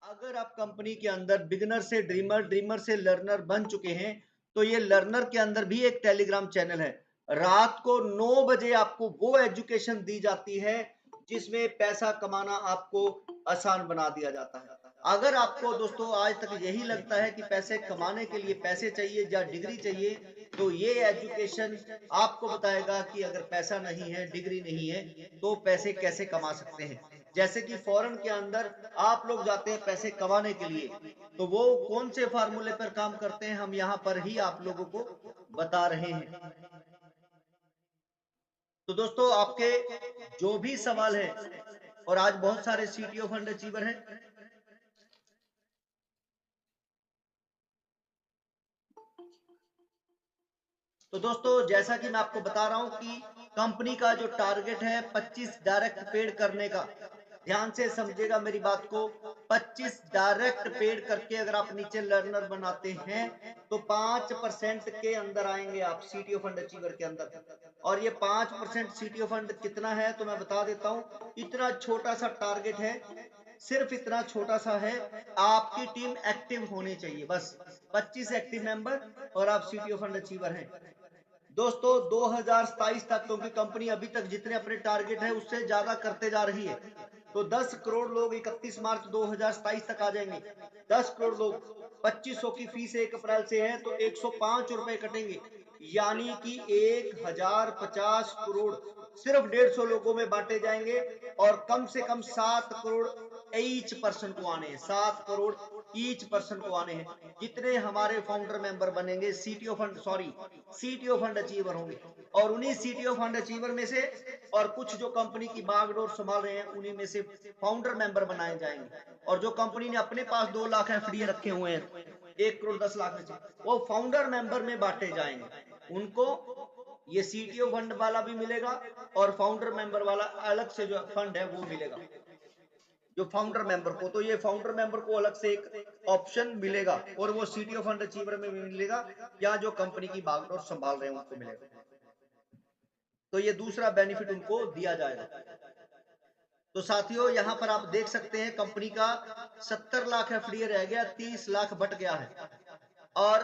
अगर आप कंपनी के अंदर बिगिनर से ड्रीमर, ड्रीमर से लर्नर बन चुके हैं, तो ये लर्नर के अंदर भी एक टेलीग्राम चैनल है। रात को 9 बजे आपको वो एजुकेशन दी जाती है जिसमें पैसा कमाना आपको आसान बना दिया जाता है। अगर आपको दोस्तों आज तक यही लगता है कि पैसे कमाने के लिए पैसे चाहिए या डिग्री चाहिए, तो ये एजुकेशन आपको बताएगा कि अगर पैसा नहीं है, डिग्री नहीं है, तो पैसे कैसे कमा सकते हैं। जैसे कि फॉरेन के अंदर आप लोग जाते हैं पैसे कमाने के लिए, तो वो कौन से फार्मूले पर काम करते हैं हम यहाँ पर ही आप लोगों को बता रहे हैं। तो दोस्तों आपके जो भी सवाल है, और आज बहुत सारे सीटीओ फंड अचीवर हैं, तो दोस्तों जैसा कि मैं आपको बता रहा हूं कि कंपनी का जो टारगेट है 25 डायरेक्ट पेड करने का, ध्यान से समझिएगा मेरी बात को। 25 डायरेक्ट पेड करके अगर आप नीचे लर्नर बनाते हैं तो 5% के अंदर आएंगे आप सीटीओ फंड अचीवर के अंदर। और ये 5% सीटीओ फंड कितना है तो मैं बता देता हूं। इतना छोटा सा टारगेट है, सिर्फ इतना छोटा सा है। आपकी टीम एक्टिव होनी चाहिए, बस 25 एक्टिव मेंबर और आप सीटीओ फंड अचीवर हैं। दोस्तों 2027 तक, क्योंकि कंपनी अभी तक जितने अपने टारगेट है उससे ज्यादा करते जा रही है, तो 10 करोड़ लोग 31 मार्च 2027 तक आ जाएंगे। 10 करोड़ लोग, 2500 की फीस 1 अप्रैल से है तो 105 रुपए कटेंगे, यानी कि 1050 करोड़ सिर्फ 150 लोगों में बांटे जाएंगे। और कम से कम 7 करोड़ ईच पर्सन को आने हैं, 7 करोड़ ईच पर्सन को आने हैं। जितने हमारे फाउंडर मेंबर बनेंगे सीटीओ फंड अचीवर होंगे, और उन्हीं सीटीओ फंड अचीवर में से और कुछ जो कंपनी की बागडोर संभाल रहे हैं उन्हीं में से फाउंडर मेंबर बनाए जाएंगे। और जो कंपनी ने अपने पास 2 लाख एफडी रखे हुए हैं 1 करोड़ 10 लाख में से, वो फाउंडर मेंबर में बांटे जाएंगे। उनको ये सीटीओ फंड वाला भी मिलेगा और फाउंडर मेंबर वाला अलग से जो फंड है वो मिलेगा जो फाउंडर मेंबर को। तो ये फाउंडर मेंबर को अलग से एक ऑप्शन मिलेगा, और वो सीटीओ फंड अचीवर में भी मिलेगा, या जो कंपनी की बागडोर संभाल रहे हैं उनको मिलेगा। तो ये दूसरा बेनिफिट उनको दिया जाएगा। तो साथियों यहाँ पर आप देख सकते हैं कंपनी का 70 लाख एफडीए रह गया, 30 लाख बट गया है, और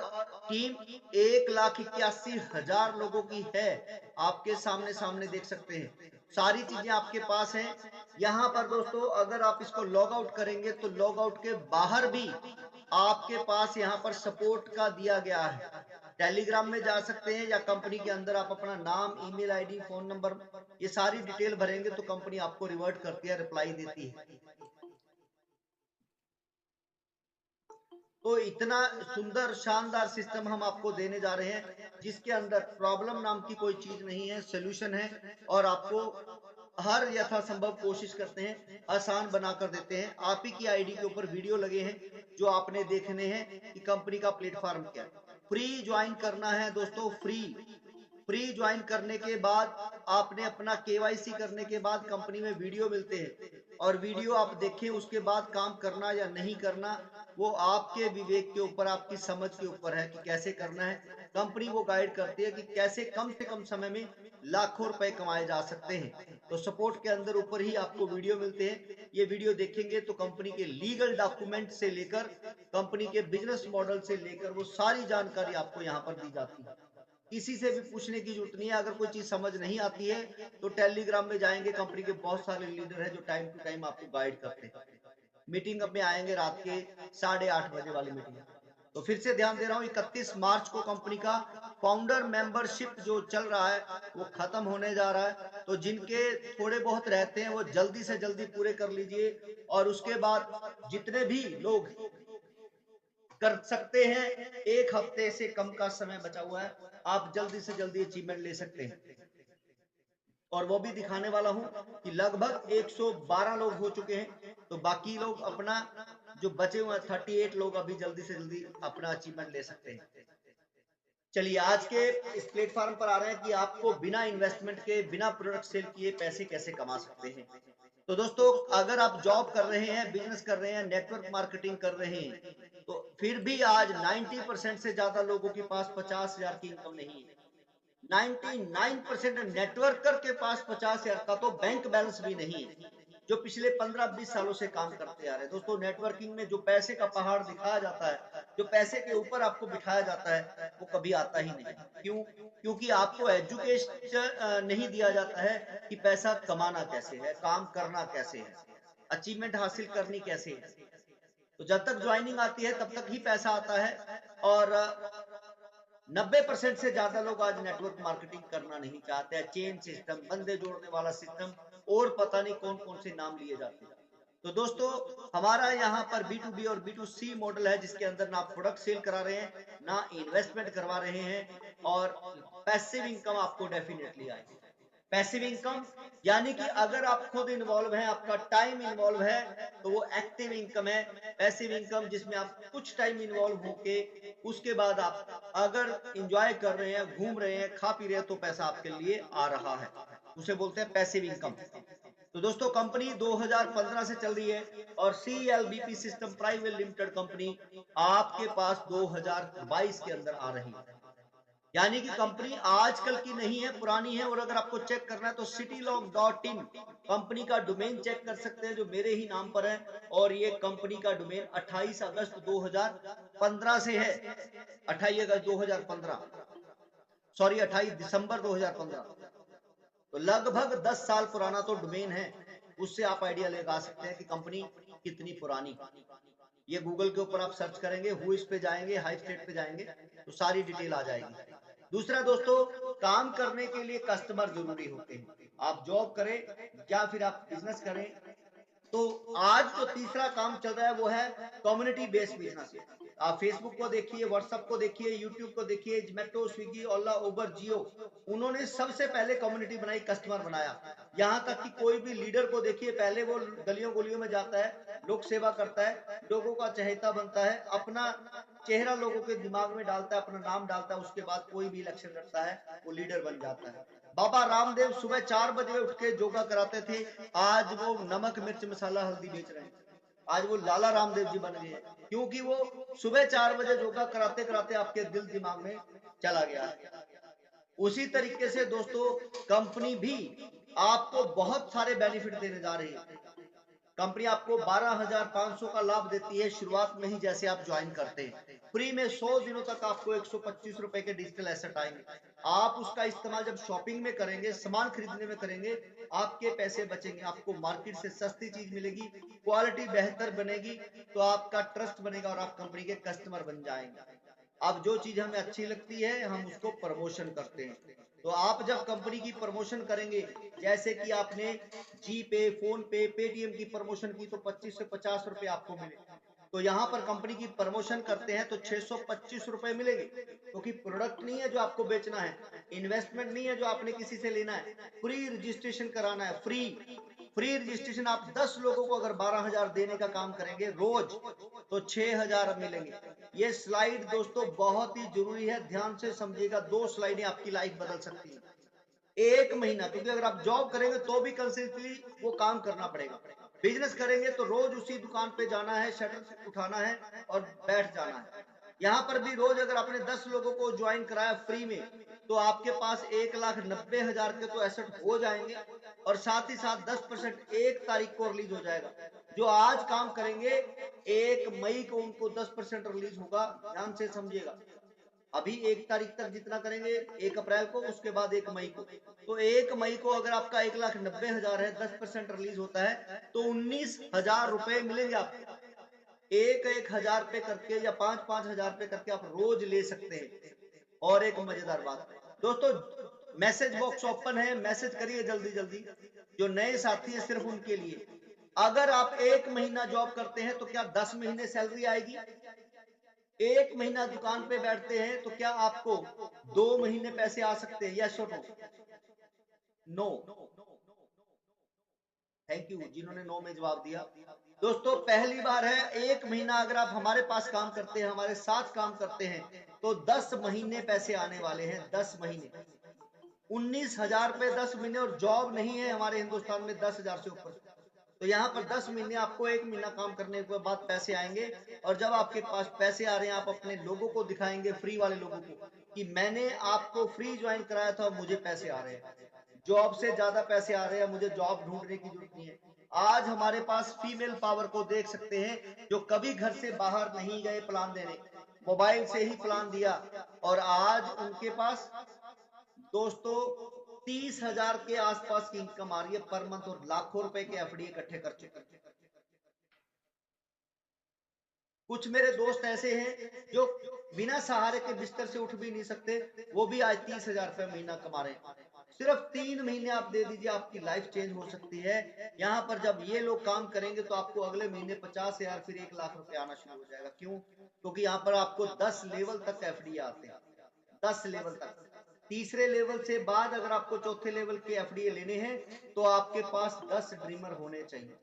टीम 1,81,000 लोगों की है। आपके सामने सामने देख सकते हैं, सारी चीजें आपके पास हैं। यहाँ पर दोस्तों अगर आप इसको लॉग आउट करेंगे तो लॉग आउट के बाहर भी आपके पास यहाँ पर सपोर्ट का दिया गया है। टेलीग्राम में जा सकते हैं, या कंपनी के अंदर आप अपना नाम, ईमेल आईडी, फोन नंबर, ये सारी डिटेल भरेंगे तो कंपनी आपको रिवर्ट करती है, रिप्लाई देती है। तो इतना सुंदर शानदार सिस्टम हम आपको देने जा रहे हैं जिसके अंदर प्रॉब्लम नाम की कोई चीज नहीं है, सोल्यूशन है। और आपको हर यथासंभव कोशिश करते हैं, आसान बनाकर देते हैं। आप ही की आईडी के ऊपर वीडियो लगे हैं जो आपने देखने हैं कि कंपनी का प्लेटफॉर्म क्या है। फ्री ज्वाइन करना है दोस्तों, फ्री। फ्री ज्वाइन करने के बाद आपने अपना केवाईसी करने के बाद कंपनी में वीडियो मिलते हैं, और वीडियो आप देखें, उसके बाद काम करना या नहीं करना वो आपके विवेक के ऊपर, आपकी समझ के ऊपर है कि कैसे करना है। कंपनी वो गाइड करती है कि कैसे कम से कम समय में लाखों रुपए कमाए जा सकते हैं। तो सपोर्ट के अंदर ऊपर ही आपको वीडियो मिलते हैं। ये वीडियो देखेंगे तो कंपनी के लीगल डॉक्यूमेंट से लेकर कंपनी के बिजनेस मॉडल से लेकर वो सारी जानकारी आपको यहाँ पर दी जाती है। किसी से भी पूछने की जरूरत नहीं है। अगर कोई चीज समझ नहीं आती है तो टेलीग्राम में जाएंगे, कंपनी के बहुत सारे लीडर हैं जो टाइम टू टाइम आपको गाइड करते हैं। मीटिंग में आएंगे रात के 8:30 बजे वाली मीटिंग। तो फिर से ध्यान दे रहा हूँ, 31 मार्च को कंपनी का फाउंडर मेंबरशिप जो चल रहा है वो खत्म होने जा रहा है। तो जिनके थोड़े बहुत रहते हैं वो जल्दी से जल्दी पूरे कर लीजिए, और उसके बाद जितने भी लोग कर सकते हैं, 1 हफ्ते से कम का समय बचा हुआ है, आप जल्दी से जल्दी अचीवमेंट ले सकते हैं। और वो भी दिखाने वाला हूं कि लगभग 112 लोग हो चुके हैं, तो बाकी लोग अपना जो बचे हुए 38 लोग अभी जल्दी से जल्दी अपना अचीवमेंट ले सकते हैं। चलिए आज के इस प्लेटफॉर्म पर आ रहे हैं कि आपको बिना इन्वेस्टमेंट के, बिना प्रोडक्ट सेल किए पैसे कैसे कमा सकते हैं। तो दोस्तों अगर आप जॉब कर रहे हैं, बिजनेस कर रहे हैं, नेटवर्क मार्केटिंग कर रहे हैं, तो फिर भी आज 90% से ज्यादा लोगों के पास 50,000 की इनकम नहीं है। 99% नेटवर्कर के पास 50,000 का तो बैंक बैलेंस भी नहीं है। जो पिछले 15-20 सालों से काम करते आ रहे हैं। दोस्तों नेटवर्किंग में जो पैसे का पहाड़ दिखाया जाता है, जो पैसे के ऊपर आपको बिठाया जाता है, वो कभी आता ही नहीं। क्यों? क्योंकि आपको एजुकेशन नहीं दिया जाता है कि पैसा कमाना कैसे है, काम करना कैसे है, अचीवमेंट हासिल करनी कैसे है। तो जब तक ज्वाइनिंग आती है तब तक ही पैसा आता है और 90% से ज्यादा लोग आज नेटवर्क मार्केटिंग करना नहीं चाहते हैं। चेन सिस्टम, बंदे जोड़ने वाला सिस्टम और पता नहीं कौन-कौन से नाम लिए जाते हैं। तो दोस्तों हमारा यहाँ पर बी2बी और बी2सी मॉडल है जिसके अंदर ना आप प्रोडक्ट सेल करा रहे हैं, ना इन्वेस्टमेंट करवा रहे हैं और पैसिव इनकम आपको डेफिनेटली आएगी। पैसिव इनकम यानी कि अगर आप खुद इन्वॉल्व हैं, आपका टाइम इन्वॉल्व है, तो वो एक्टिव इनकम है। पैसिव इनकम जिसमें आप कुछ टाइम इन्वॉल्व होके उसके बाद आप अगर एंजॉय कर रहे हैं, घूम रहे हैं, खा पी रहे हैं तो पैसा आपके लिए आ रहा है, उसे बोलते हैं पैसिव इनकम। तो दोस्तों कंपनी 2015 से चल रही है और CLBP system private limited company आपके पास 2022 के अंदर आ रही है। यानी कि कंपनी आजकल की नहीं है, पुरानी है। और अगर आपको चेक करना है तो citylog.in कंपनी का डोमेन चेक कर सकते हैं जो मेरे ही नाम पर है और ये कंपनी का डोमेन 28 अगस्त 2015 से है। 28 अगस्त 2015, सॉरी 28 दिसंबर 2015। तो लगभग 10 साल पुराना तो डोमेन है। उससे आप आइडिया लगा सकते हैं कि कंपनी कितनी पुरानी। ये गूगल के ऊपर आप सर्च करेंगे, हुइस पे जाएंगे, हाई स्टेट पे जाएंगे तो सारी डिटेल आ जाएगी। दूसरा दोस्तों, काम करने के लिए कस्टमर जरूरी होते हैं। आप जॉब करें या फिर आप बिजनेस करें, तो आज जो तीसरा काम चल रहा है वो है कम्युनिटी बेस्ड बिजनेस। आप फेसबुक को देखिए, व्हाट्सएप को देखिए, यूट्यूब को देखिए, जोमेटो, स्विगी, ओला, उबर, जियो, उन्होंने सबसे पहले कम्युनिटी बनाई, कस्टमर बनाया। यहाँ तक कि कोई भी लीडर को देखिए, पहले वो गलियों गलियों में जाता है, लोक सेवा करता है, लोगों का चहेता बनता है, अपना चेहरा लोगों के दिमाग में डालता है, अपना नाम डालता है, उसके बाद कोई भी इलेक्शन लड़ता है, वो लीडर बन जाता है। बाबा रामदेव सुबह 4 बजे उठ के योगा कराते थे, आज वो नमक मिर्च मसाला हल्दी बेच रहे हैं। आज वो लाला रामदेव जी बन गए हैं, क्योंकि वो सुबह 4 बजे योगा कराते कराते आपके दिल दिमाग में चला गया है। उसी तरीके से दोस्तों कंपनी भी आपको बहुत सारे बेनिफिट देने जा रही है। कंपनी आपको 12,500 का लाभ देती है शुरुआत में ही, जैसे आप ज्वाइन करते हैं। फ्री में 100 दिनों तक आपको 125 रुपए के डिजिटल एसेट आएंगे। आप उसका इस्तेमाल जब शॉपिंग में करेंगे, सामान खरीदने में करेंगे, आपके पैसे बचेंगे, आपको मार्केट से सस्ती चीज मिलेगी, क्वालिटी बेहतर बनेगी, तो आपका ट्रस्ट बनेगा और आप कंपनी के कस्टमर बन जाएंगे। अब जो चीज हमें अच्छी लगती है हम उसको प्रमोशन करते हैं। तो आप जब कंपनी की प्रमोशन करेंगे, जैसे कि आपने जी पे, फोन पे, पेटीएम की प्रमोशन की तो 25 से 50 रुपए आपको मिले। तो यहाँ पर कंपनी की प्रमोशन करते हैं तो 625 रुपए मिलेंगे, क्योंकि प्रोडक्ट नहीं है जो आपको बेचना है, इन्वेस्टमेंट नहीं है जो आपने किसी से लेना है, फ्री रजिस्ट्रेशन कराना है। फ्री फ्री रजिस्ट्रेशन आप 10 लोगों को अगर 12,000 देने का काम करेंगे रोज, तो 6,000 मिलेंगे। ये स्लाइड दोस्तों बहुत ही जरूरी है, ध्यान से समझिएगा। 2 स्लाइडें आपकी लाइफ बदल सकती है। 1 महीना, क्योंकि अगर आप जॉब करेंगे तो भी कंसिस्टेंटली वो काम करना पड़ेगा। बिजनेस करेंगे तो रोज उसी दुकान पे जाना है, शटर उठाना है और बैठ जाना है। यहाँ पर भी रोज अगर आपने 10 लोगों को ज्वाइन कराया फ्री में, तो आपके पास 1,90,000 के तो एसेट हो जाएंगे और साथ ही साथ 10% 1 तारीख को रिलीज हो जाएगा। जो आज काम करेंगे 1 मई को उनको 10% रिलीज होगा। ध्यान से समझिएगा। अभी 1 तारीख तक जितना करेंगे 1 अप्रैल को, उसके बाद 1 मई को, तो 1 मई को अगर आपका 1,90,000 है, 10% रिलीज होता है तो 19,000 रुपए मिलेंगे आपको। एक एक हजार पे करके या 5-5 हजार पे करके आप रोज ले सकते हैं। और एक मजेदार बात दोस्तों, मैसेज बॉक्स ओपन है, मैसेज करिए जल्दी जल्दी। जो नए साथी है सिर्फ उनके लिए, अगर आप 1 महीना जॉब करते हैं तो क्या 10 महीने सैलरी आएगी? 1 महीना दुकान पे बैठते हैं तो क्या आपको 2 महीने पैसे आ सकते हैं? यस और नो? नो। थैंक यू जिन्होंने नो में जवाब दिया। दोस्तों पहली बार है, 1 महीना अगर आप हमारे पास काम करते हैं, हमारे साथ काम करते हैं, तो 10 महीने पैसे आने वाले हैं। 10 महीने 19,000 पे 10 महीने, और जॉब नहीं है हमारे हिंदुस्तान में 10,000 से ऊपर। तो यहाँ पर 10 महीने आपको 1 महीना काम करने के बाद पैसे आएंगे। और जब आपके पास पैसे आ रहे हैं, आप अपने लोगों को दिखाएंगे, फ्री वाले लोगों को, कि मैंने आपको फ्री ज्वाइन कराया था और मुझे पैसे आ रहे हैं, जॉब से ज्यादा पैसे आ रहे हैं, मुझे जॉब ढूंढने की जरूरत नहीं है। आज हमारे पास फीमेल पावर को देख सकते हैं, जो कभी घर से बाहर नहीं गए प्लान देने, मोबाइल से ही प्लान दिया, और आज उनके पास दोस्तों 30,000 के आसपास की इनकम आ रही है पर मंथ, और लाखों रुपए के एफडी इकट्ठे कर चुके हैं। कुछ मेरे दोस्त ऐसे हैं जो बिना सहारे के बिस्तर से उठ भी नहीं सकते, वो भी आज 30,000 रुपए महीना कमा रहे हैं। सिर्फ 3 महीने आप दे दीजिए, आपकी लाइफ चेंज हो सकती है। यहाँ पर जब ये लोग काम करेंगे तो आपको अगले महीने 50,000 फिर 1 लाख रुपए आना शुरू हो जाएगा। क्यों? क्योंकि यहाँ पर आपको 10 लेवल तक एफडी आते हैं, 10 लेवल तक। तीसरे लेवल से बाद अगर आपको चौथे लेवल के एफडी लेने हैं तो आपके पास 10 ड्रीमर होने चाहिए,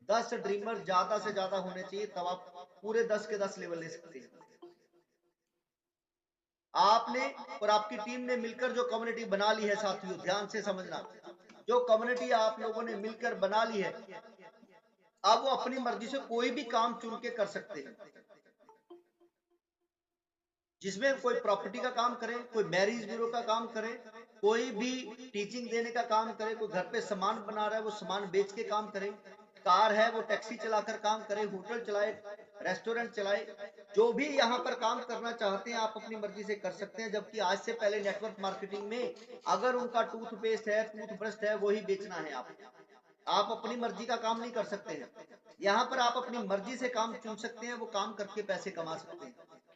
10 ड्रीमर ज्यादा से ज्यादा होने चाहिए, तब आप पूरे 10 के 10 लेवल ले सकते हैं। आपने और आपकी टीम ने मिलकर जो कम्युनिटी बना ली है साथियों, ध्यान से समझना, जो कम्युनिटी आप लोगों ने मिलकर बना ली है, अब वो अपनी मर्जी से कोई भी काम चुन के कर सकते हैं, जिसमें कोई प्रॉपर्टी का काम करे, कोई मैरिज ब्यूरो का काम करे, कोई भी टीचिंग देने का काम करे, कोई घर पे सामान बना रहा है वो सामान बेच के काम करे, कार है वो टैक्सी चलाकर काम करे, होटल चलाए, रेस्टोरेंट चलाए, जो भी यहाँ पर काम करना चाहते हैं आप अपनी मर्जी से कर सकते हैं। जबकि आज से पहले नेटवर्क मार्केटिंग में अगर उनका टूथपेस्ट है, टूथब्रश है, वही बेचना है, आप अपनी मर्जी का काम नहीं कर सकते हैं। यहाँ पर आप अपनी मर्जी से काम चुन सकते हैं, वो काम करके पैसे कमा सकते हैं।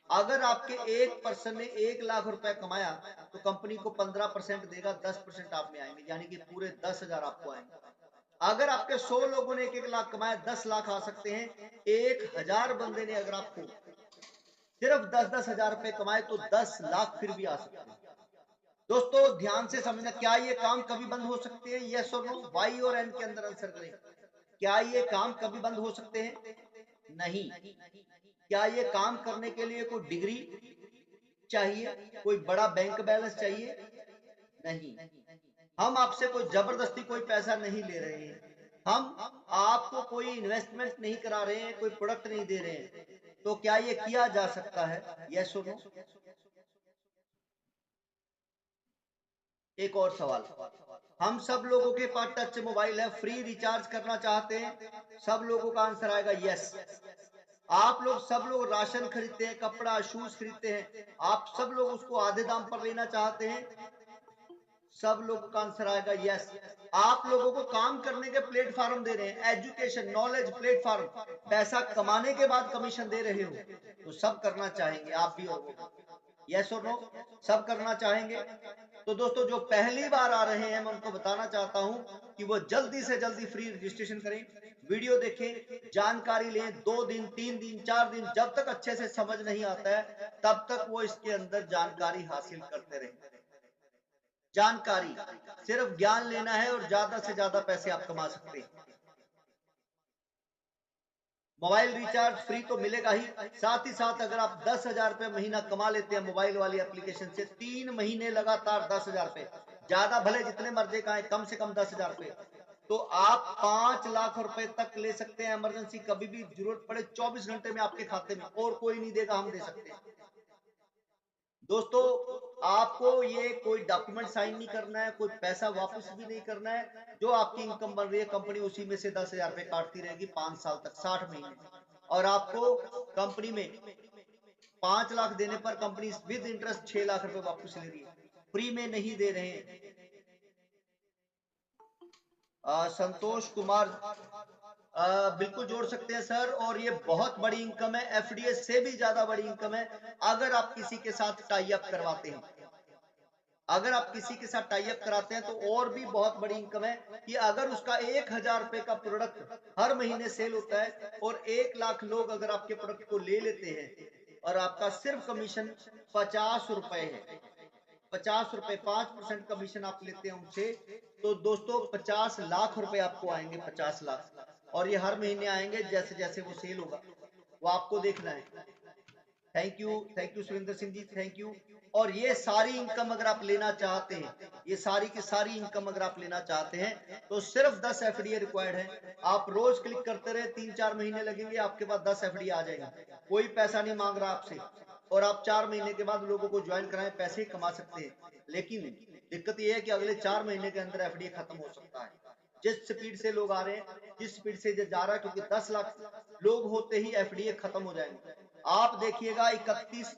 अगर आपके एक पर्सन ने 1 लाख रुपए कमाया तो कंपनी को 15% देगा, 10% आप में आएंगे, यानी कि पूरे 10,000 आपको आएंगे। अगर आपके 100 लोगों ने 1-1 लाख कमाया, 10 लाख आ सकते हैं। 1,000 बंदे ने अगर आपको सिर्फ 10-10 हजार रुपए कमाए तो 10 लाख फिर भी आ सकते हैं। दोस्तों ध्यान से समझना, क्या ये काम कभी बंद हो सकते हैं? यस और नो, वाई और एन के अंदर आंसर करें। क्या ये काम कभी बंद हो सकते हैं? नहीं। क्या ये काम करने के लिए कोई डिग्री चाहिए, कोई बड़ा बैंक बैलेंस चाहिए? नहीं। हम आपसे कोई जबरदस्ती कोई पैसा नहीं ले रहे हैं, हम आपको कोई इन्वेस्टमेंट नहीं करा रहे हैं, कोई प्रोडक्ट नहीं दे रहे हैं। तो क्या ये किया जा सकता है? यस और नो। एक और सवाल, हम सब लोगों के पास टच मोबाइल है, फ्री रिचार्ज करना चाहते हैं? सब लोगों का आंसर आएगा यस। आप लोग सब लोग राशन खरीदते हैं, कपड़ा शूज खरीदते हैं, आप सब लोग उसको आधे दाम पर लेना चाहते हैं? सब लोगों का आंसर आएगा यस। आप लोगों को काम करने के प्लेटफॉर्म दे रहे हैं, एजुकेशन नॉलेज प्लेटफॉर्म, पैसा कमाने के बाद कमीशन दे रहे हो, तो सब करना चाहेंगे, आप भी और वो। यस और नो, सब करना चाहेंगे। तो दोस्तों जो पहली बार आ रहे हैं, मैं उनको बताना चाहता हूं कि वो जल्दी से जल्दी फ्री रजिस्ट्रेशन करें, वीडियो देखें, जानकारी लें, 2 दिन 3 दिन 4 दिन, जब तक अच्छे से समझ नहीं आता है तब तक वो इसके अंदर जानकारी हासिल करते रहें। जानकारी, सिर्फ ज्ञान लेना है और ज्यादा से ज्यादा पैसे आप कमा सकते हैं। मोबाइल रिचार्ज फ्री तो मिलेगा ही, साथ ही साथ अगर आप 10,000 रुपए महीना कमा लेते हैं मोबाइल वाली एप्लीकेशन से, 3 महीने लगातार 10,000 रुपए, ज्यादा भले जितने मर्जी का है, कम से कम 10,000 रुपए, तो आप 5 लाख रुपए तक ले सकते हैं। इमरजेंसी कभी भी जरूरत पड़े 24 घंटे में आपके खाते में, और कोई नहीं देगा, हम दे सकते हैं। दोस्तों आपको ये कोई डॉक्यूमेंट साइन नहीं करना है, कोई पैसा वापस भी नहीं करना है, जो आपकी इनकम बन रही है कंपनी उसी में से 10,000 रुपए काटती रहेगी 5 साल तक, 60 महीने, और आपको कंपनी में 5 लाख देने पर कंपनी विद इंटरेस्ट 6 लाख रुपए वापस ले रही है, फ्री में नहीं दे रहे हैं। संतोष कुमार, बिल्कुल जोड़ सकते हैं सर, और ये बहुत बड़ी इनकम है, एफडीएस से भी ज्यादा बड़ी इनकम है अगर आप किसी के साथ टाई अप करवाते हैं। अगर आप किसी के साथ टाई अप कराते हैं तो और भी बहुत बड़ी इनकम है, कि अगर उसका 1,000 रुपए का प्रोडक्ट हर महीने सेल होता है और 1 लाख लोग अगर आपके प्रोडक्ट को ले लेते हैं और आपका सिर्फ कमीशन 50 रुपए है, 50 रुपए, 5% कमीशन आप लेते हैं उनसे, तो दोस्तों 50 लाख रुपए आपको आएंगे, 50 लाख, और ये हर महीने आएंगे जैसे जैसे वो सेल होगा, वो आपको देखना है। Thank you Surendra Singh ji, thank you. और ये सारी इनकम अगर आप लेना चाहते हैं, ये सारी की सारी इनकम अगर आप लेना चाहते हैं तो सिर्फ 10 एफडीए रिक्वायर्ड है। आप रोज क्लिक करते रहे, 3-4 महीने लगेंगे, आपके पास 10 एफडीए आ जाएंगे, कोई पैसा नहीं मांग रहा आपसे, और आप 4 महीने के बाद लोगों को ज्वाइन कराएं, पैसे कमा सकते हैं। लेकिन दिक्कत यह है कि अगले 4 महीने के अंदर एफडीए खत्म हो सकता है। जिस स्पीड से लोग आ रहे हैं, जिस स्पीड से जा रहा है, क्योंकि 10 लाख लोग होते ही एफडीए खत्म हो जाएंगे। आप देखिएगा 31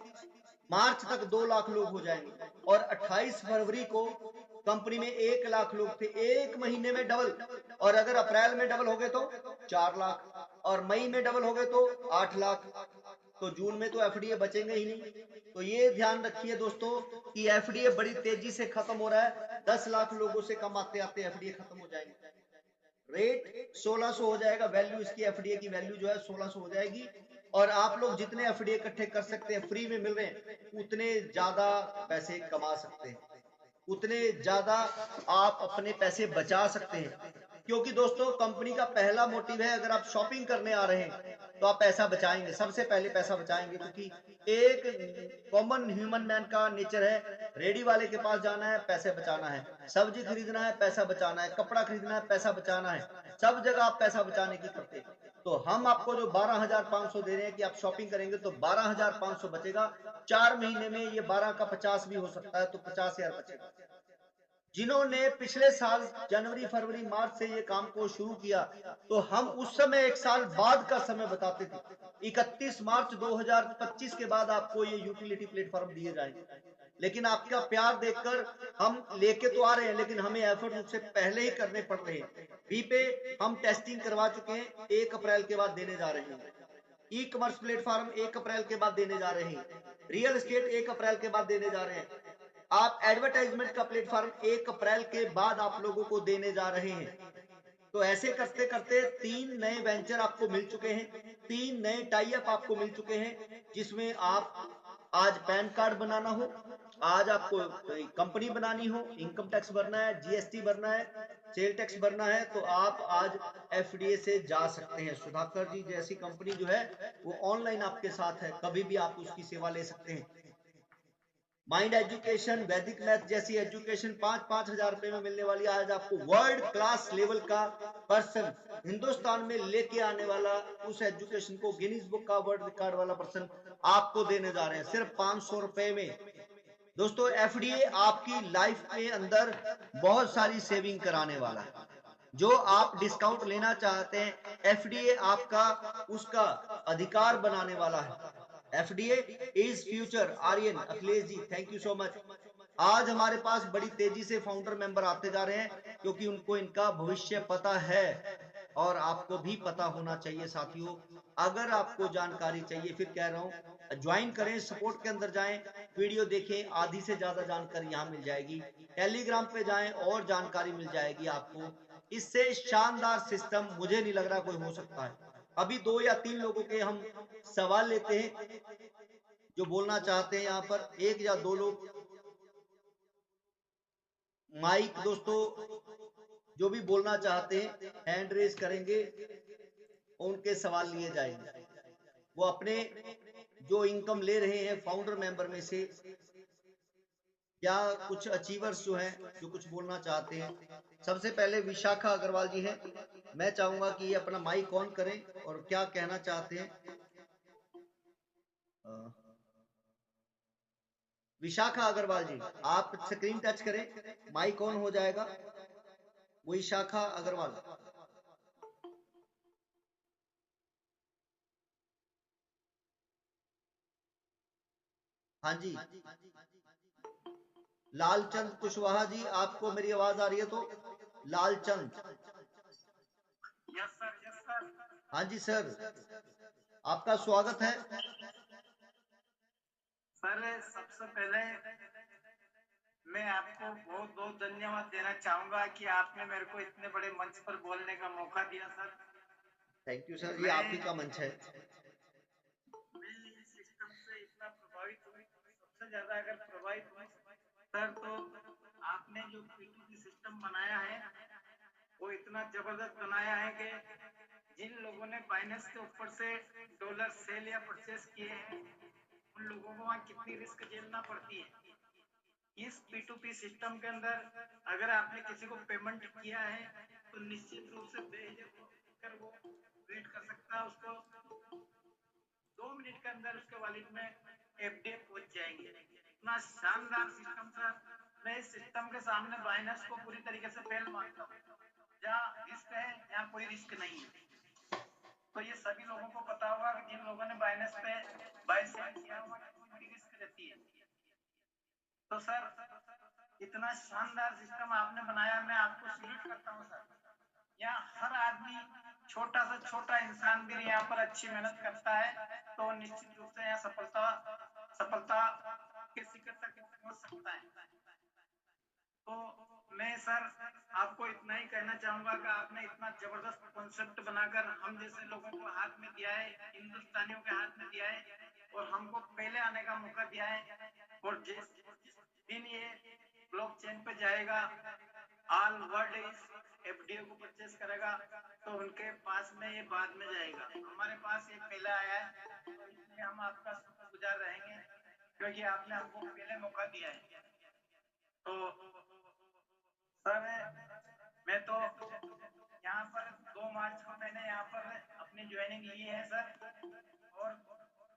मार्च तक 2 लाख लोग हो जाएंगे और 28 फरवरी को कंपनी में 1 लाख लोग थे, एक महीने में डबल। और अगर अप्रैल में डबल हो गए तो 4 लाख, और मई में डबल हो गए तो 8 लाख। तो जून में तो एफडीए बचेंगे ही नहीं। तो ये ध्यान रखिए दोस्तों कि एफडीए बड़ी तेजी से खत्म हो रहा है। 10 लाख लोगों से कम आते आते एफडीए खत्म हो जाएंगे। रेट 1600 हो जाएगा, वैल्यू इसकी एफडीए की वैल्यू जो है 1600 हो जाएगी। और आप लोग जितने एफडीए इकट्ठे कर सकते हैं, फ्री में मिल रहे हैं, उतने ज्यादा पैसे कमा सकते हैं, उतने ज्यादा आप अपने पैसे बचा सकते हैं। क्योंकि दोस्तों कंपनी का पहला मोटिव है, अगर आप शॉपिंग करने आ रहे हैं तो आप पैसा बचाएंगे, सबसे पहले पैसा बचाएंगे। क्योंकि एक कॉमन ह्यूमन मैन का नेचर है, रेडी वाले के पास जाना है, पैसे बचाना है, सब्जी खरीदना है, पैसा बचाना है, कपड़ा खरीदना है, पैसा बचाना है, सब जगह आप पैसा बचाने की करते हैं। तो हम आपको जो 12,500 दे रहे हैं कि आप शॉपिंग करेंगे तो 12,500 बचेगा। 4 महीने में ये 12 का 50 भी हो सकता है, तो 50,000 बचेगा। जिन्होंने पिछले साल जनवरी फरवरी मार्च से ये काम को शुरू किया, तो हम उस समय 1 साल बाद का समय बताते थे। 31 मार्च 2025 के बाद आपको ये यूटिलिटी प्लेटफॉर्म दिए जाएंगे। लेकिन आपका प्यार देखकर हम लेके तो आ रहे हैं, लेकिन हमें एफर्ट उससे पहले ही करने पड़ रहे हैं। वी पे हम टेस्टिंग करवा चुके हैं, 1 अप्रैल के बाद देने जा रहे हैं। ई कॉमर्स प्लेटफॉर्म 1 अप्रैल के बाद देने जा रहे हैं। रियल एस्टेट 1 अप्रैल के बाद देने जा रहे हैं। आप एडवर्टाइजमेंट का प्लेटफॉर्म 1 अप्रैल के बाद आप लोगों को देने जा रहे हैं। तो ऐसे करते करते 3 नए वेंचर आपको मिल चुके हैं, 3 नए टाई अप आपको मिल चुके हैं, जिसमें आप आज पैन कार्ड बनाना हो, आज आपको कंपनी बनानी हो, इनकम टैक्स भरना है, जीएसटी भरना है, सेल टैक्स भरना है, तो आप आज एफडीए से जा सकते हैं। सुधाकर जी जैसी कंपनी जो है वो ऑनलाइन आपके साथ है, कभी भी आप उसकी सेवा ले सकते हैं। माइंड एजुकेशन, वैदिक मैथ जैसी एजुकेशन 5-5 हजार रुपए में मिलने वाली, आज आपको वर्ल्ड क्लास लेवल का पर्सन हिंदुस्तान में लेके आने वाला, उस एजुकेशन को गिनीज बुक का वर्ल्ड रिकॉर्ड वाला पर्सन आपको देने जा रहे हैं सिर्फ 500 रुपए में। दोस्तों एफडीए आपकी लाइफ के अंदर बहुत सारी सेविंग कराने वाला है। जो आप डिस्काउंट लेना चाहते हैं, एफडीए आपका उसका अधिकार बनाने वाला है। FDA is future. Aryan Akhilesh ji thank you so much. आज हमारे पास बड़ी तेजी से फाउंडर मेंबर आते जा रहे हैं, क्योंकि उनको इनका भविष्य पता है, और आपको भी पता होना चाहिए साथियों। अगर आपको जानकारी चाहिए, फिर कह रहा हूं ज्वाइन करें, सपोर्ट के अंदर जाएं, वीडियो देखें, आधी से ज्यादा जानकारी यहां मिल जाएगी। टेलीग्राम पे जाएं और जानकारी मिल जाएगी आपको। इससे शानदार सिस्टम मुझे नहीं लग रहा कोई हो सकता है। अभी 2 या 3 लोगों के हम सवाल लेते हैं जो बोलना चाहते हैं। यहाँ पर 1 या 2 लोग माइक दोस्तों जो भी बोलना चाहते हैं हैंड रेज करेंगे, उनके सवाल लिए जाएंगे। वो अपने जो इनकम ले रहे हैं फाउंडर मेंबर में से, या कुछ अचीवर्स जो हैं जो कुछ बोलना चाहते हैं। सबसे पहले विशाखा अग्रवाल जी हैं, मैं चाहूंगा कि ये अपना माइक ऑन करें और क्या कहना चाहते हैं। विशाखा अग्रवाल जी आप स्क्रीन टच करें, माइक ऑन हो जाएगा। विशाखा अग्रवाल। हाँ जी। लालचंद कुशवाहा जी आपको मेरी आवाज आ रही है तो? Lalchand. Yes sir, yes sir. हाँ जी सर, आपका स्वागत है। सर सबसे पहले मैं आपको बहुत बहुत धन्यवाद देना चाहूंगा कि आपने मेरे को इतने बड़े मंच पर बोलने का मौका दिया सर। थैंक यू सर, ये मैं आप ही का मंच है। मैं इस सिस्टम से इतना प्रभावित हूँ, सबसे ज्यादा अगर प्रभावित हूँ सर, तो आपने जो P2P सिस्टम बनाया है वो इतना जबरदस्त बनाया है कि जिन लोगों ने बाइनेंस के ऊपर से डॉलर सेल या परचेस किए हैं, उन लोगों को वहाँ कितनी रिस्क झेलना पड़ती है। इस P2P सिस्टम के अंदर अगर आपने किसी को पेमेंट किया है तो निश्चित रूप से बेझिझक होकर वो वेट कर सकता है, उसको 2 मिनट के अंदर उसके वॉलेट में एफडीए पहुंच जाएंगे। इतना शानदार सिस्टम सर, मैं इस सिस्टम के सामने बाइनेंस को पूरी तरीके से फेल मानता हूँ। जहाँ रिस्क है यहाँ कोई रिस्क नहीं है। तो ये सभी लोगों को पता होगा कि जिन लोगों ने बाइनेंस पे बाय सेल किया होगा कितनी बड़ी रिस्क रहती है। तो सर इतना शानदार सिस्टम आपने बनाया, मैं आपको सल्यूट करता हूँ सर। यहाँ हर आदमी, छोटा से छोटा इंसान भी यहाँ पर अच्छी मेहनत करता है तो निश्चित रूप से यहाँ सफलता के शिखर तक पहुंच सकता है। तो मैं सर आपको इतना ही कहना चाहूंगा कि आपने इतना जबरदस्त कॉन्सेप्ट बनाकर हम जैसे लोगों को हाथ में दिया है, हिंदुस्तानियों के हाथ में दिया है और हमको पहले आने का मौका दिया है। और जिस दिन ये ब्लॉकचेन पे जाएगा, ऑल वर्ल्ड इस एफडीओ को परचेस करेगा तो उनके पास में ये बाद में जाएगा। हमारे पास ये पहले आया है तो इसलिए हम आपका शुक्रगुजार रहेंगे क्योंकि आपने हमको पहले मौका दिया है। तो सर मैं तो यहाँ पर 2 मार्च को मैंने यहाँ पर अपनी ज्वाइनिंग ली है सर। और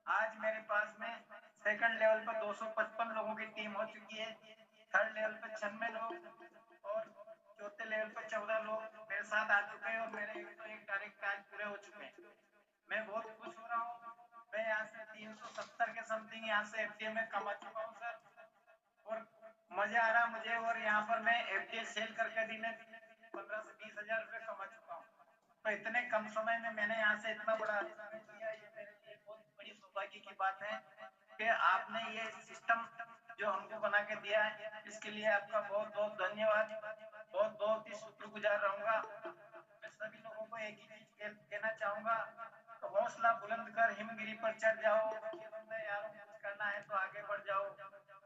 आज मेरे पास में सेकंड लेवल पर 255 लोगों की टीम हो चुकी है, थर्ड लेवल पर 96 लोग और चौथे लेवल पर 14 लोग मेरे साथ आ चुके हैं और मेरे 101 डायरेक्ट कार्य पूरे हो चुके हैं। मैं बहुत खुश हो रहा हूँ। मैं यहाँ से 370 के समथिंग यहाँ से एफडीए में कमा चुका हूँ सर और मजा आ रहा मुझे। और यहाँ पर मैं एफडीए सेल करके भी मैं 15 से 20 हजार रुपये कमा चुका हूँ। तो इतने कम समय में मैंने यहाँ से इतना बड़ा किया, ये मेरे लिए बहुत बड़ी सौभाग्य की बात है कि आपने ये सिस्टम जो हमको बना के दिया है, इसके लिए आपका बहुत बहुत धन्यवाद। बहुत बहुत ही शुक्रगुजार रहूंगा। मैं सभी लोगों को एक ही चीज कहना चाहूंगा, तो हौसला बुलंद कर हिमगिरी पर चढ़ जाओ। यारों कुछ करना है तो आगे बढ़ जाओ।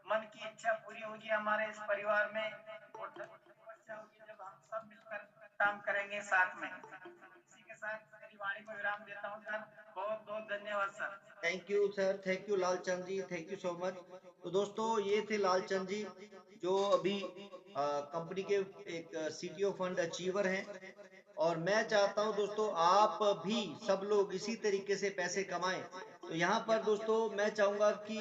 मन की इच्छा पूरी होगी हमारे इस परिवार में और समस्या होगी जब हम सब मिलकर काम करेंगे साथ में। इसी के साथ मेरी वाणी को विराम देता हूँ सर। बहुत बहुत धन्यवाद sir. Thank you sir, thank you Lalchand ji, thank you so much. तो दोस्तों ये थे लालचंद जी जो अभी कंपनी के एक सीटीओ फंड अचीवर हैं। और मैं चाहता हूं दोस्तों आप भी सब लोग इसी तरीके से पैसे कमाएं। तो यहाँ पर दोस्तों मैं चाहूंगा कि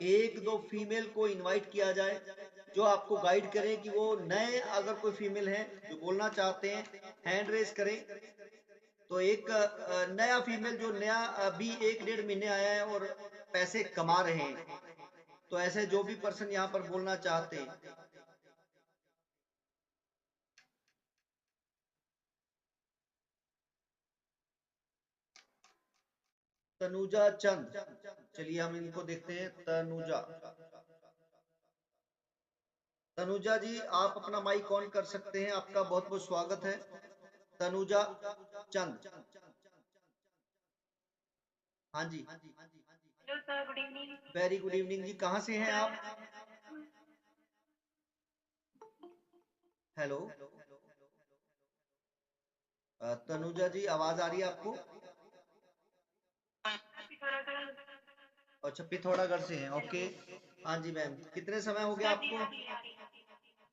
एक दो फीमेल को इनवाइट किया जाए जो आपको गाइड करें कि वो नए अगर कोई फीमेल है जो बोलना चाहते हैं हैंड रेस करें। तो एक नया फीमेल जो नया अभी 1-1.5 महीने आया है और पैसे कमा रहे हैं, तो ऐसे जो भी पर्सन यहाँ पर बोलना चाहते हैं। तनुजा चंद, चलिए हम इनको देखते हैं। तनुजा जी आप अपना माइक ऑन कर सकते हैं, आपका बहुत बहुत स्वागत है। तनुजा चंद, हाँ जी। Hello sir, good evening. Very good evening जी, कहाँ से हैं आप? हेलो तनुजा जी आवाज आ रही है आपको? अच्छा पिथौरागढ़ से हैं, ओके। हाँ जी मैम, कितने समय हो गया आपको?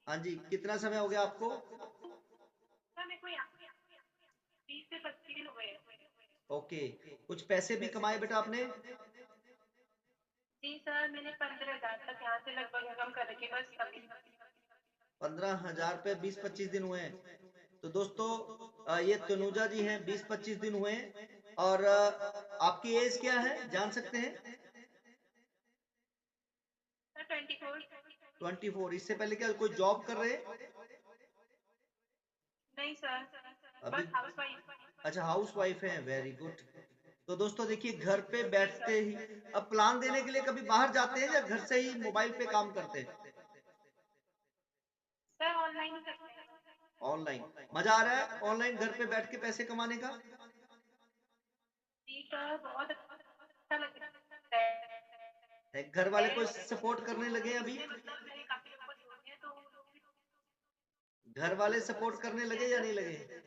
हाँ जी, कितना समय हो गया आपको? ओके, कुछ पैसे भी कमाए बेटा आपने? जी सर, मैंने 15,000 तक यहाँ से लगभग इनकम कर रखी, बस अभी 15,000 पे 20-25 दिन हुए हैं। तो दोस्तों ये तनुजा जी हैं, 20-25 दिन हुए हैं। और आपकी एज क्या है जान सकते हैं? सर 24। 24। इससे पहले क्या कोई जॉब कर रहे हैं? नहीं सर, अभी बस हाउस वाइफ। अच्छा हाउस वाइफ है, वेरी गुड। तो दोस्तों देखिए घर पे बैठते ही अब प्लान देने के लिए कभी बाहर जाते हैं या घर से ही मोबाइल पे काम करते हैं? सर ऑनलाइन ही करते हैं। ऑनलाइन मजा आ रहा है ऑनलाइन घर पे बैठ के पैसे कमाने का? जी सर, बहुत अच्छा लग रहा है। घर वाले कोई सपोर्ट करने लगे हैं अभी? मतलब मैंने काफी लोगों को जोड़ दिया तो घर वाले सपोर्ट करने लगे या नहीं लगे?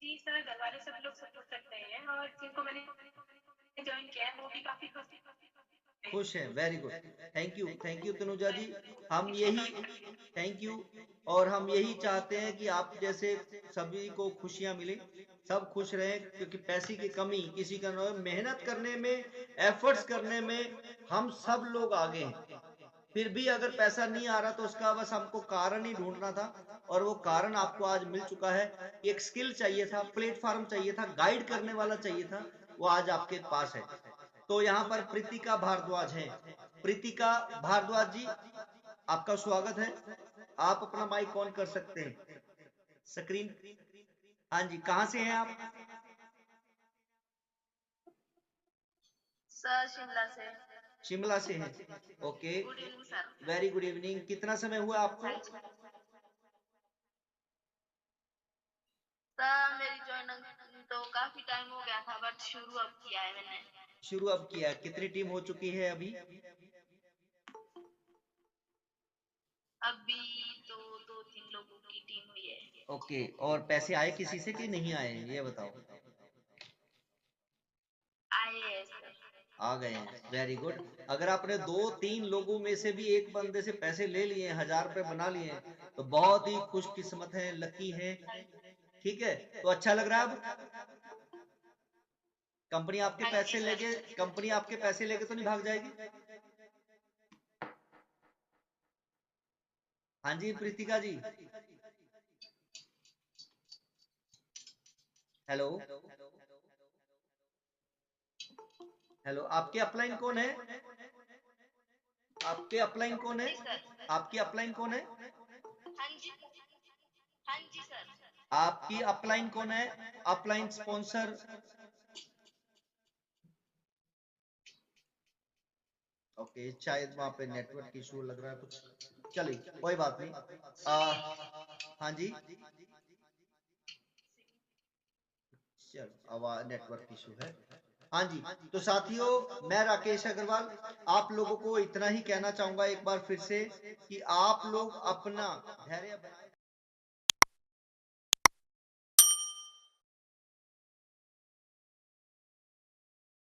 जी सर, घर वाले सब लोग सपोर्ट करते हैं और जिनको मैंने ज्वाइन किया है वो भी काफी खुश हैं, very good. Thank you Tanuja ji. हम यही थैंक यू। और हम यही चाहते हैं कि आप जैसे सभी को खुशियां मिले, सब खुश रहें, क्योंकि पैसे की कमी किसी का न हो। मेहनत करने में, एफर्ट्स करने में हम सब लोग आगे हैं। फिर भी अगर पैसा नहीं आ रहा तो उसका बस हमको कारण ही ढूंढना था, और वो कारण आपको आज मिल चुका है। एक स्किल चाहिए था, प्लेटफॉर्म चाहिए था, गाइड करने वाला चाहिए था, वो आज आपके पास है। तो यहाँ पर प्रीतिका भारद्वाज है। प्रीतिका भारद्वाज जी, आपका स्वागत है। आप अपना माइक ऑन कर सकते हैं, स्क्रीन। हाँ जी, कहाँ से हैं आप? सर शिमला से। शिमला से हैं, okay. Good evening sir. Very good evening. कितना समय हुआ आपको? हाँ जी सर, मेरी ज्वाइन तो काफी टाइम हो गया था, बट शुरू अब किया है मैंने। शुरू अब किया है। कितनी टीम हो चुकी है अभी? अभी तो 2-3 लोगों की टीम हुई है। ओके, और पैसे आए किसी से कि नहीं आए, ये बताओ। आए हैं सर। आ गए हैं, वेरी गुड। अगर आपने 2-3 लोगों में से भी एक बंदे से पैसे ले लिए, 1000 रुपए बना लिए हैं, तो बहुत ही खुशकिस्मत है, लकी है। ठीक है, तो अच्छा लग रहा है अब? कंपनी आपके हाँ जी पैसे सर। लेके कंपनी आपके पैसे लेके तो नहीं भाग जाएगी? हाँ जी प्रीतिका जी, हेलो हेलो। आपके अपलाइन कौन है? आपके अपलाइन कौन है? जी सर। आपकी अपलाइन कौन है? हाँ जी हाँ जी सर। आपकी अपलाइन कौन है? Upline sponsor. ओके, शायद वहां पे नेटवर्क इशू लग रहा है कुछ। चलिए कोई बात नहीं। हाँ जी, चलो आवाज नेटवर्क इशू है। हाँ जी, तो साथियों, मैं राकेश अग्रवाल आप लोगों को इतना ही कहना चाहूंगा एक बार फिर से, कि आप लोग अपना धैर्य बनाए